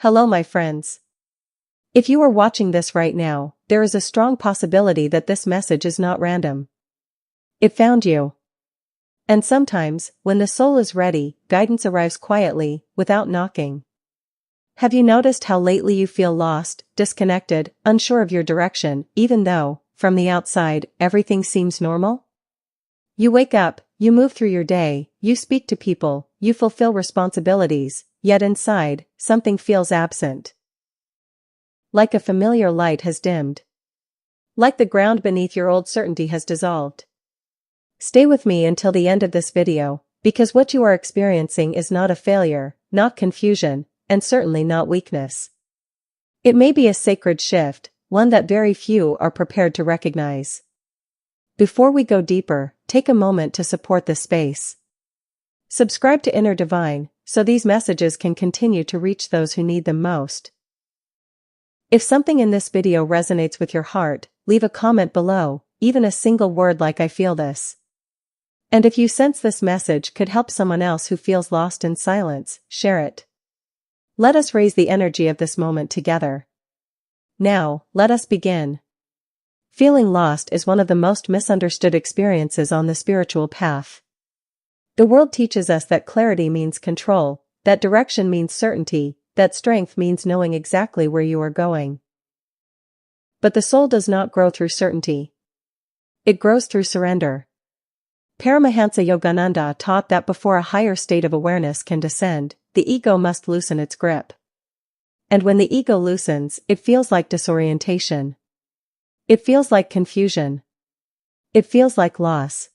Hello my friends. If you are watching this right now, there is a strong possibility that this message is not random. It found you. And sometimes, when the soul is ready, guidance arrives quietly, without knocking. Have you noticed how lately you feel lost, disconnected, unsure of your direction, even though, from the outside, everything seems normal? You wake up, you move through your day, you speak to people, you fulfill responsibilities, yet inside, something feels absent. Like a familiar light has dimmed. Like the ground beneath your old certainty has dissolved. Stay with me until the end of this video, because what you are experiencing is not a failure, not confusion, and certainly not weakness. It may be a sacred shift, one that very few are prepared to recognize. Before we go deeper, take a moment to support this space. Subscribe to Inner Divine, so these messages can continue to reach those who need them most. If something in this video resonates with your heart, leave a comment below, even a single word like "I feel this." And if you sense this message could help someone else who feels lost in silence, share it. Let us raise the energy of this moment together. Now, let us begin. Feeling lost is one of the most misunderstood experiences on the spiritual path. The world teaches us that clarity means control, that direction means certainty, that strength means knowing exactly where you are going. But the soul does not grow through certainty. It grows through surrender. Paramahansa Yogananda taught that before a higher state of awareness can descend, the ego must loosen its grip. And when the ego loosens, it feels like disorientation. It feels like confusion. It feels like loss.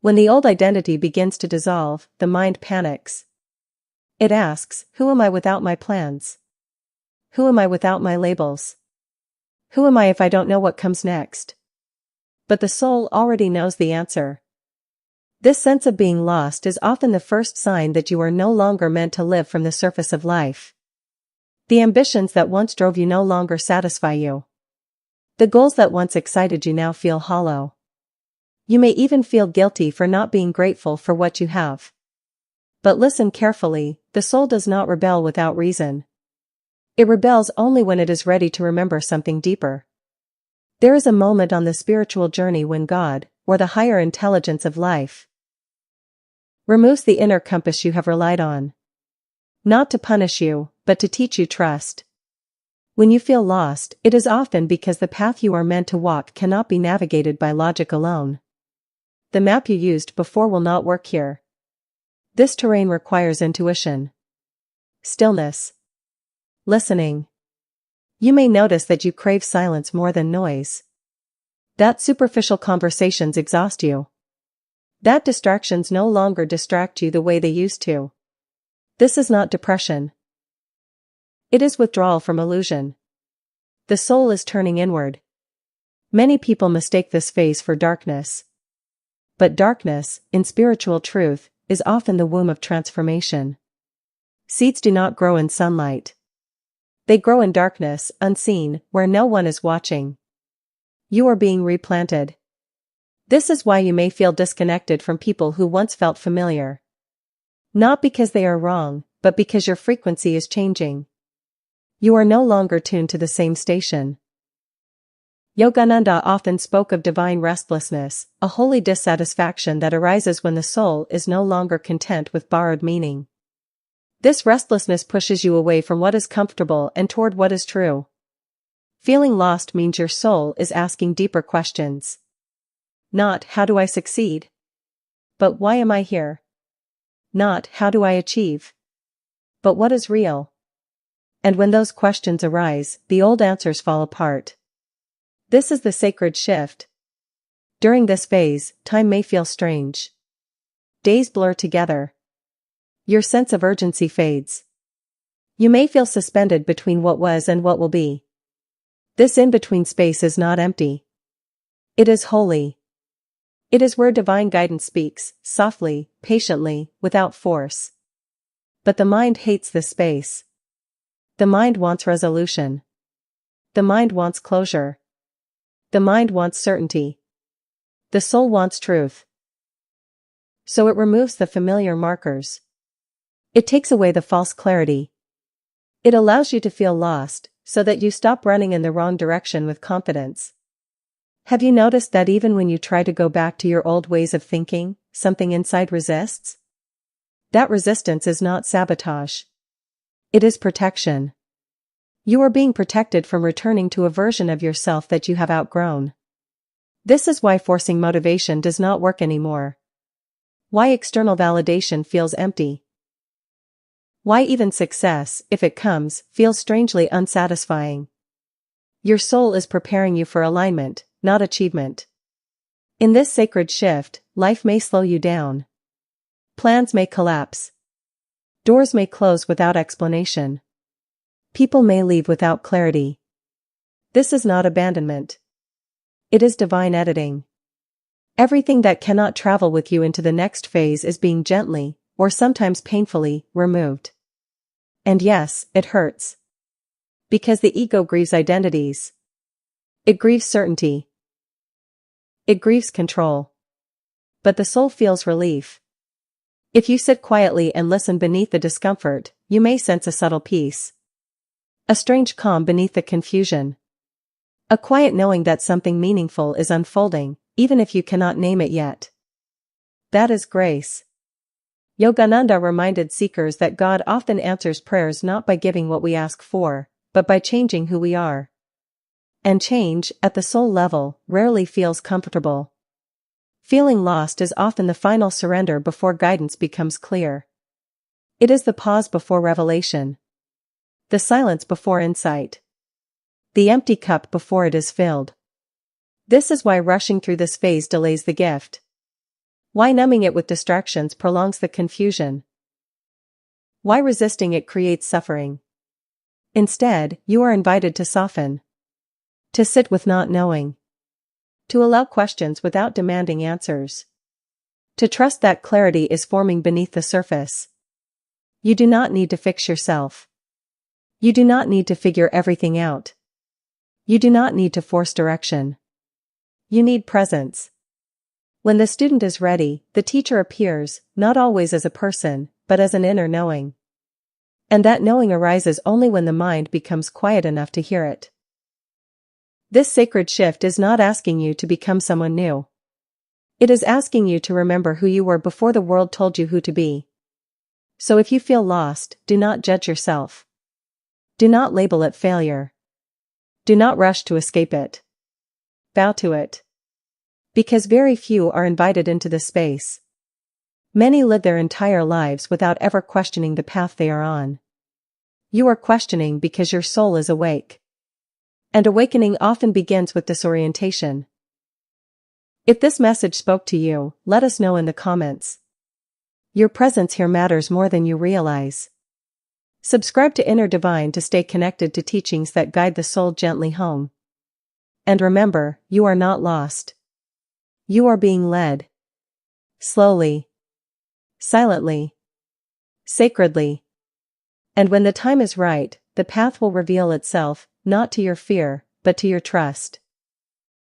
When the old identity begins to dissolve, the mind panics. It asks, who am I without my plans? Who am I without my labels? Who am I if I don't know what comes next? But the soul already knows the answer. This sense of being lost is often the first sign that you are no longer meant to live from the surface of life. The ambitions that once drove you no longer satisfy you. The goals that once excited you now feel hollow. You may even feel guilty for not being grateful for what you have. But listen carefully, the soul does not rebel without reason. It rebels only when it is ready to remember something deeper. There is a moment on the spiritual journey when God, or the higher intelligence of life, removes the inner compass you have relied on. Not to punish you, but to teach you trust. When you feel lost, it is often because the path you are meant to walk cannot be navigated by logic alone. The map you used before will not work here. This terrain requires intuition. Stillness. Listening. You may notice that you crave silence more than noise. That superficial conversations exhaust you. That distractions no longer distract you the way they used to. This is not depression. It is withdrawal from illusion. The soul is turning inward. Many people mistake this phase for darkness. But darkness, in spiritual truth, is often the womb of transformation. Seeds do not grow in sunlight. They grow in darkness, unseen, where no one is watching. You are being replanted. This is why you may feel disconnected from people who once felt familiar. Not because they are wrong, but because your frequency is changing. You are no longer tuned to the same station. Yogananda often spoke of divine restlessness, a holy dissatisfaction that arises when the soul is no longer content with borrowed meaning. This restlessness pushes you away from what is comfortable and toward what is true. Feeling lost means your soul is asking deeper questions. Not, how do I succeed? But why am I here? Not, how do I achieve? But what is real? And when those questions arise, the old answers fall apart. This is the sacred shift. During this phase, time may feel strange. Days blur together. Your sense of urgency fades. You may feel suspended between what was and what will be. This in-between space is not empty. It is holy. It is where divine guidance speaks, softly, patiently, without force. But the mind hates this space. The mind wants resolution. The mind wants closure. The mind wants certainty. The soul wants truth. So it removes the familiar markers. It takes away the false clarity. It allows you to feel lost, so that you stop running in the wrong direction with confidence. Have you noticed that even when you try to go back to your old ways of thinking, something inside resists? That resistance is not sabotage. It is protection. You are being protected from returning to a version of yourself that you have outgrown. This is why forcing motivation does not work anymore. Why external validation feels empty. Why even success, if it comes, feels strangely unsatisfying. Your soul is preparing you for alignment, not achievement. In this sacred shift, life may slow you down. Plans may collapse. Doors may close without explanation. People may leave without clarity. This is not abandonment. It is divine editing. Everything that cannot travel with you into the next phase is being gently, or sometimes painfully, removed. And yes, it hurts. Because the ego grieves identities. It grieves certainty. It grieves control. But the soul feels relief. If you sit quietly and listen beneath the discomfort, you may sense a subtle peace. A strange calm beneath the confusion. A quiet knowing that something meaningful is unfolding, even if you cannot name it yet. That is grace. Yogananda reminded seekers that God often answers prayers not by giving what we ask for, but by changing who we are. And change, at the soul level, rarely feels comfortable. Feeling lost is often the final surrender before guidance becomes clear. It is the pause before revelation. The silence before insight. The empty cup before it is filled. This is why rushing through this phase delays the gift. Why numbing it with distractions prolongs the confusion. Why resisting it creates suffering. Instead, you are invited to soften. To sit with not knowing. To allow questions without demanding answers. To trust that clarity is forming beneath the surface. You do not need to fix yourself. You do not need to figure everything out. You do not need to force direction. You need presence. When the student is ready, the teacher appears, not always as a person, but as an inner knowing. And that knowing arises only when the mind becomes quiet enough to hear it. This sacred shift is not asking you to become someone new. It is asking you to remember who you were before the world told you who to be. So if you feel lost, do not judge yourself. Do not label it failure. Do not rush to escape it. Bow to it. Because very few are invited into this space. Many live their entire lives without ever questioning the path they are on. You are questioning because your soul is awake. And awakening often begins with disorientation. If this message spoke to you, let us know in the comments. Your presence here matters more than you realize. Subscribe to Inner Divine to stay connected to teachings that guide the soul gently home. And remember, you are not lost. You are being led. Slowly. Silently. Sacredly. And when the time is right, the path will reveal itself, not to your fear, but to your trust.